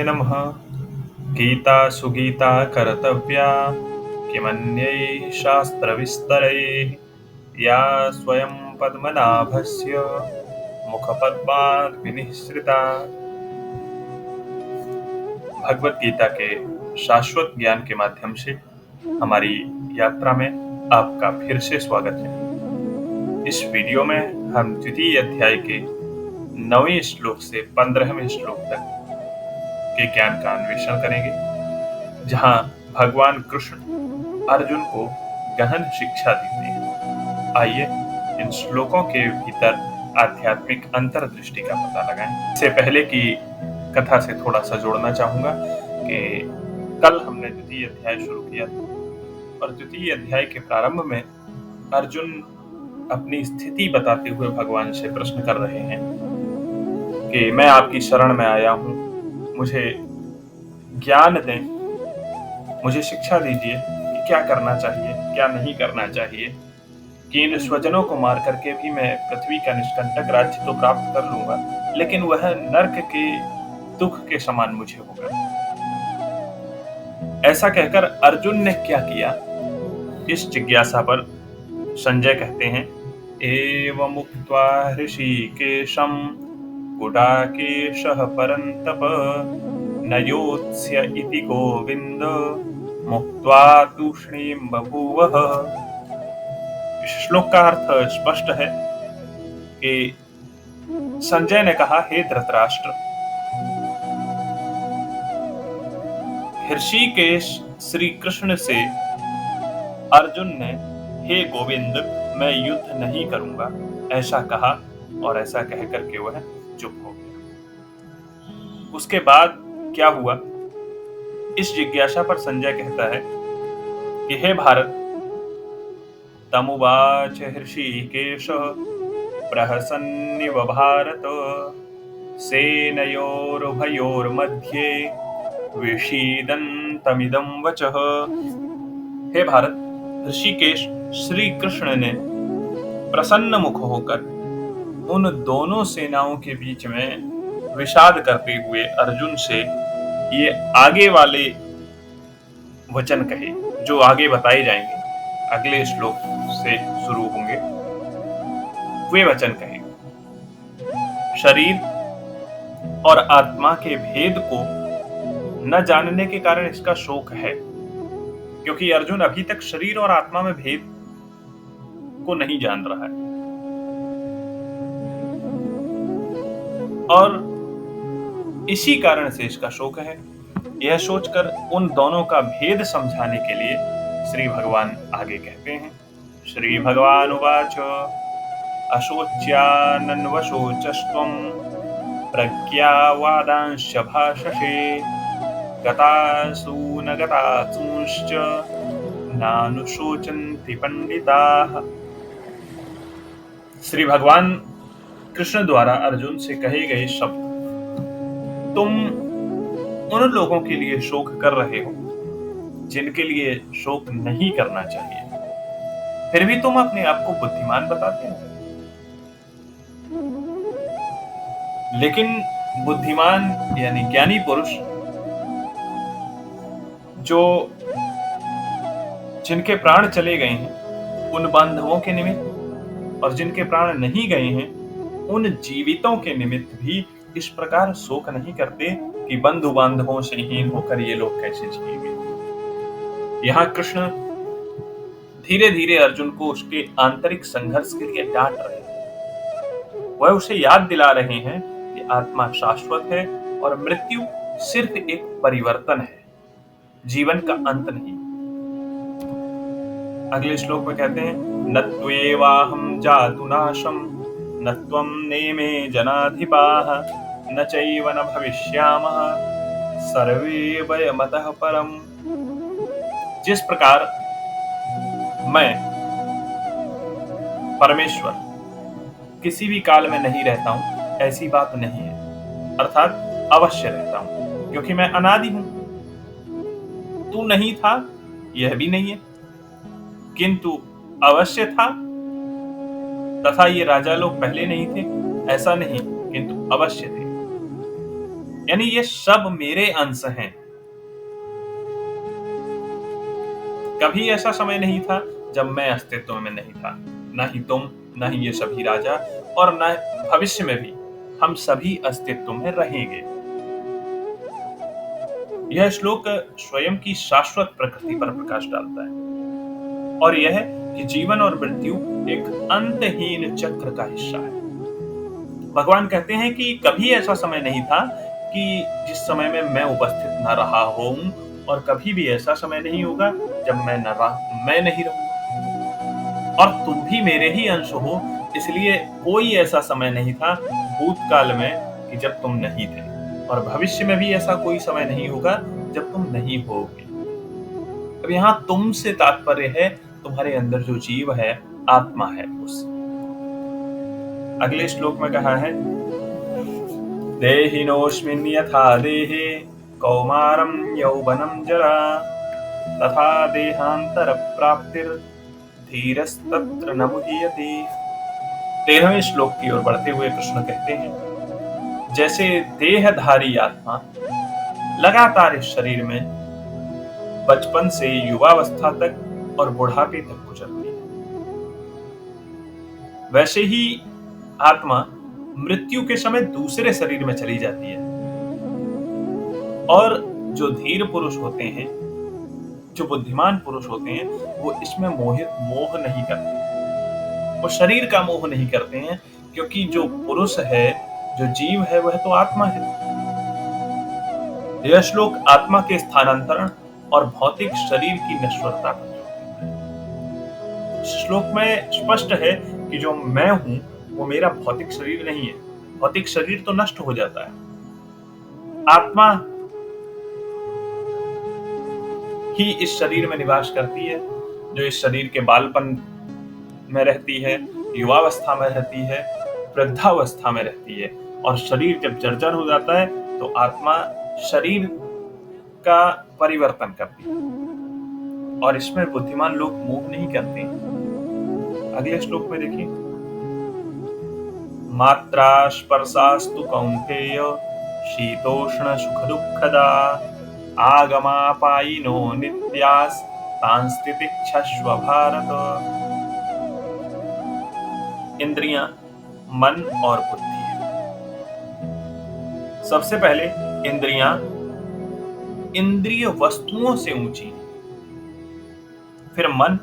नमः। गीता सुगीता कर्तव्या किमन्यैः शास्त्रविस्तरैः या स्वयं पद्मनाभस्य मुखपद्माद् विनिःसृता। भगवत गीता के शाश्वत ज्ञान के माध्यम से हमारी यात्रा में आपका फिर से स्वागत है। इस वीडियो में हम द्वितीय अध्याय के 9वें श्लोक से 15वें श्लोक तक के ज्ञान का अन्वेषण करेंगे, जहां भगवान कृष्ण अर्जुन को गहन शिक्षा देते हैं। आइए इन श्लोकों के भीतर आध्यात्मिक अंतर्दृष्टि का पता लगाएं। इससे पहले की कथा से थोड़ा सा जोड़ना चाहूंगा कि कल हमने द्वितीय अध्याय शुरू किया था और द्वितीय अध्याय के प्रारंभ में अर्जुन अपनी स्थिति बताते हुए भगवान से प्रश्न कर रहे हैं कि मैं आपकी शरण में आया हूं, मुझे ज्ञान दें, मुझे शिक्षा दीजिए कि क्या करना चाहिए, क्या नहीं करना चाहिए, कि इन स्वजनों को मार करके भी मैं पृथ्वी का निष्कंटक राज्य तो प्राप्त कर लूंगा, लेकिन वह नर्क के दुख के समान मुझे होगा। ऐसा कहकर अर्जुन ने क्या किया, इस जिज्ञासा पर संजय कहते हैं, एवं उक्त्वा ऋषिकेशं गुडाकेशः परन्तप न योत्स्य इति गोविंद मुक्त्वा तूष्णीं बभूवः। इस श्लोक का अर्थ स्पष्ट है कि संजय ने कहा, हे धृतराष्ट्र, ऋषिकेश श्री कृष्ण से अर्जुन ने हे गोविंद मैं युद्ध नहीं करूंगा ऐसा कहा, और ऐसा कहकर के वह चुप हो गया। उसके बाद क्या हुआ, इस जिज्ञासा पर संजय कहता है कि हे भारत, तमुवाच ऋषिकेश प्रहसन्निव भारत सेनयोरुभयोर्मध्ये विषीदन्तमिदं वचः। हे भारत, ऋषिकेश श्री कृष्ण ने प्रसन्न मुख होकर उन दोनों सेनाओं के बीच में विषाद करते हुए अर्जुन से ये आगे वाले वचन कहे, जो आगे बताए जाएंगे, अगले श्लोक से शुरू होंगे। वे वचन कहे, शरीर और आत्मा के भेद को न जानने के कारण इसका शोक है, क्योंकि अर्जुन अभी तक शरीर और आत्मा में भेद को नहीं जान रहा है। और इसी कारण से इसका शोक है। यह सोचकर उन दोनों का भेद समझाने के लिए श्री भगवान आगे कहते हैं, श्री भगवान उवाच अशोच्यानन्वशोचस्त्वं प्रज्ञावादांश्च भाषसे गतासु न गतासूंश्च नानुशोचन्ति पंडिताः। श्री भगवान कृष्ण द्वारा अर्जुन से कहे गए शब्द, तुम उन लोगों के लिए शोक कर रहे हो जिनके लिए शोक नहीं करना चाहिए, फिर भी तुम अपने आप को बुद्धिमान बताते हो। लेकिन बुद्धिमान यानी ज्ञानी पुरुष जो जिनके प्राण चले गए हैं उन बांधवों के निमित्त, और जिनके प्राण नहीं गए हैं उन जीवितों के निमित्त भी इस प्रकार शोक नहीं करते कि बंधु बांधवों से हीन होकर ये लोग कैसे जिएंगे। यहाँ कृष्ण धीरे धीरे अर्जुन को उसके आंतरिक संघर्ष के लिए डांट रहे हैं। वह उसे याद दिला रहे हैं कि आत्मा शाश्वत है और मृत्यु सिर्फ एक परिवर्तन है, जीवन का अंत नहीं। अगले श्लोक में कहते हैं, न त्वेवाहं जातु नाशं न त्वं नेमे जनाधिपाः न चैव न भविष्यामः सर्वे वयमतः परम्। जिस प्रकार मैं परमेश्वर किसी भी काल में नहीं रहता हूं, ऐसी बात नहीं है, अर्थात अवश्य रहता हूं, क्योंकि मैं अनादि हूं। तू नहीं था, यह भी नहीं है, किंतु अवश्य था, तथा ये राजा लोग पहले नहीं थे, ऐसा नहीं, किंतु अवश्य थे। यानी ये सब मेरे अंश हैं। कभी ऐसा समय नहीं था जब मैं अस्तित्व में नहीं था, न ही तुम, न ही ये सभी राजा, और न भविष्य में भी हम सभी अस्तित्व में रहेंगे। यह श्लोक स्वयं की शाश्वत प्रकृति पर प्रकाश डालता है और यह कि जीवन और मृत्यु एक अंतहीन चक्र का हिस्सा है। भगवान कहते हैं कि कभी ऐसा समय नहीं था कि जिस समय में मैं उपस्थित न रहा हूं, और कभी भी ऐसा समय नहीं होगा जब मैं नहीं रहूंगा। और तुम भी मेरे ही अंश हो, इसलिए कोई ऐसा समय नहीं था भूतकाल में कि जब तुम नहीं थे, और भविष्य में भी ऐसा कोई समय नहीं होगा जब तुम नहीं होगे। अब यहाँ तुम से तात्पर्य है तुम्हारे अंदर जो जीव है, आत्मा है, उससे। अगले श्लोक में कहा है, देहिनोऽस्मिन् यथा देहे कौमारं यौवनं जरा तथा देहांतर प्राप्तिर धीरस्तत्र न मुह्यते। 13वें श्लोक की ओर बढ़ते हुए कृष्ण कहते हैं, जैसे देहधारी आत्मा लगातार इस शरीर में बचपन से युवावस्था तक और बुढ़ापे तक गुजरती है, वैसे ही आत्मा मृत्यु के समय दूसरे शरीर में चली जाती है। और जो धीर पुरुष होते हैं, जो बुद्धिमान पुरुष होते हैं, वो इसमें मोह नहीं करते, वो शरीर का मोह नहीं करते हैं, क्योंकि जो पुरुष है, जो जीव है, वह तो आत्मा है। यह श्लोक आत्मा के स्थानांतरण और भौतिक शरीर की नश्वरता पर जोर देता है। इस श्लोक में स्पष्ट है कि जो मैं हूं वो मेरा भौतिक शरीर नहीं है। भौतिक शरीर तो नष्ट हो जाता है, आत्मा ही इस शरीर में निवास करती है, जो इस शरीर के बालपन में रहती है, युवावस्था में रहती है, वृद्धावस्था में रहती है, और शरीर जब जर्जर हो जाता है तो आत्मा शरीर का परिवर्तन करती है, और इसमें बुद्धिमान लोग मोह नहीं करते। अगले श्लोक में देखिए, मात्रा स्पर्शास्तु कौन्तेय शीतोष्ण सुख दुःखदा आगमापायिनो नित्यास् तांस्तितिक्षस्व भारत। इंद्रियां, मन और बुद्धि। सबसे पहले इंद्रियां इंद्रिय वस्तुओं से ऊंची है, फिर मन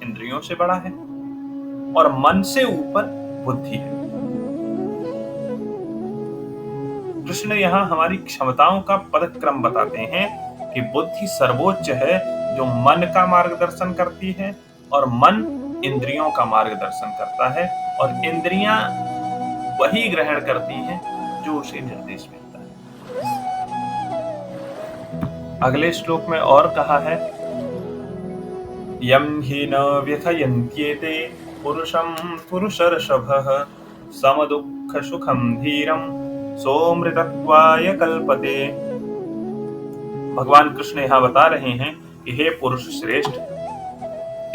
इंद्रियों से बड़ा है, और मन से ऊपर बुद्धि है। कृष्ण यहाँ हमारी क्षमताओं का पदक्रम बताते हैं कि बुद्धि सर्वोच्च है, जो मन का मार्गदर्शन करती है, और मन इंद्रियों का मार्गदर्शन करता है, और इंद्रियां वही ग्रहण करती हैं जो उसे निर्देश मिलता है। अगले श्लोक में और कहा है, यं हि न व्यथयन्त्येते पुरुषं पुरुषर्षभः समदुःख सुखं धीरं सोमृतत्वाय कल्पते। भगवान कृष्ण यहाँ बता रहे हैं कि हे पुरुष श्रेष्ठ,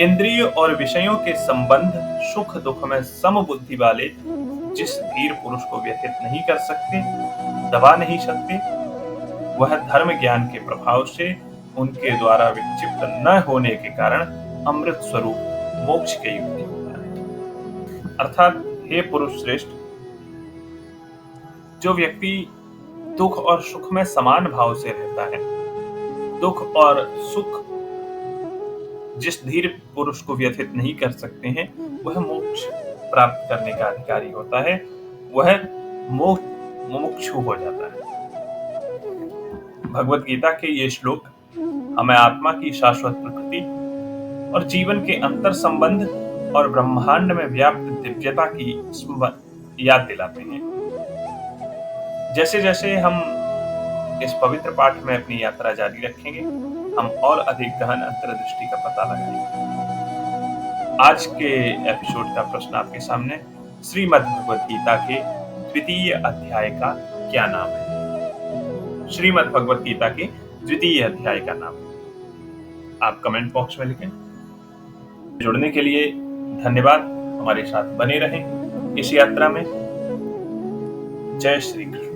इंद्रिय और विषयों के संबंध सुख दुख में समबुद्धि वाले जिस धीर पुरुष को व्यथित नहीं कर सकते, दबा नहीं सकते, वह धर्म ज्ञान के प्रभाव से उनके द्वारा विक्षिप्त न होने के कारण अमृत स्वरूप मोक्ष के युक्ति होता है। अर्थात हे पुरुष श्रेष्ठ, जो व्यक्ति दुख और सुख में समान भाव से रहता है, दुख और सुख जिस धीर पुरुष को व्यथित नहीं कर सकते हैं, वह मोक्ष प्राप्त करने का अधिकारी होता है, वह मुमुक्षु हो जाता है। भगवत गीता के ये श्लोक हमें आत्मा की शाश्वत प्रकृति और जीवन के अंतर संबंध और ब्रह्मांड में व्याप्त दिव्यता की याद दिलाते हैं। जैसे जैसे हम इस पवित्र पाठ में अपनी यात्रा जारी रखेंगे, हम और अधिक गहन अंतर्दृष्टि का पता लगाएंगे। आज के एपिसोड का प्रश्न आपके सामने, श्रीमद् भगवत गीता के द्वितीय अध्याय का क्या नाम है? श्रीमद् भगवत गीता के द्वितीय अध्याय का नाम आप कमेंट बॉक्स में लिखें। जुड़ने के लिए धन्यवाद। हमारे साथ बने रहें इस यात्रा में। जय श्री कृष्ण।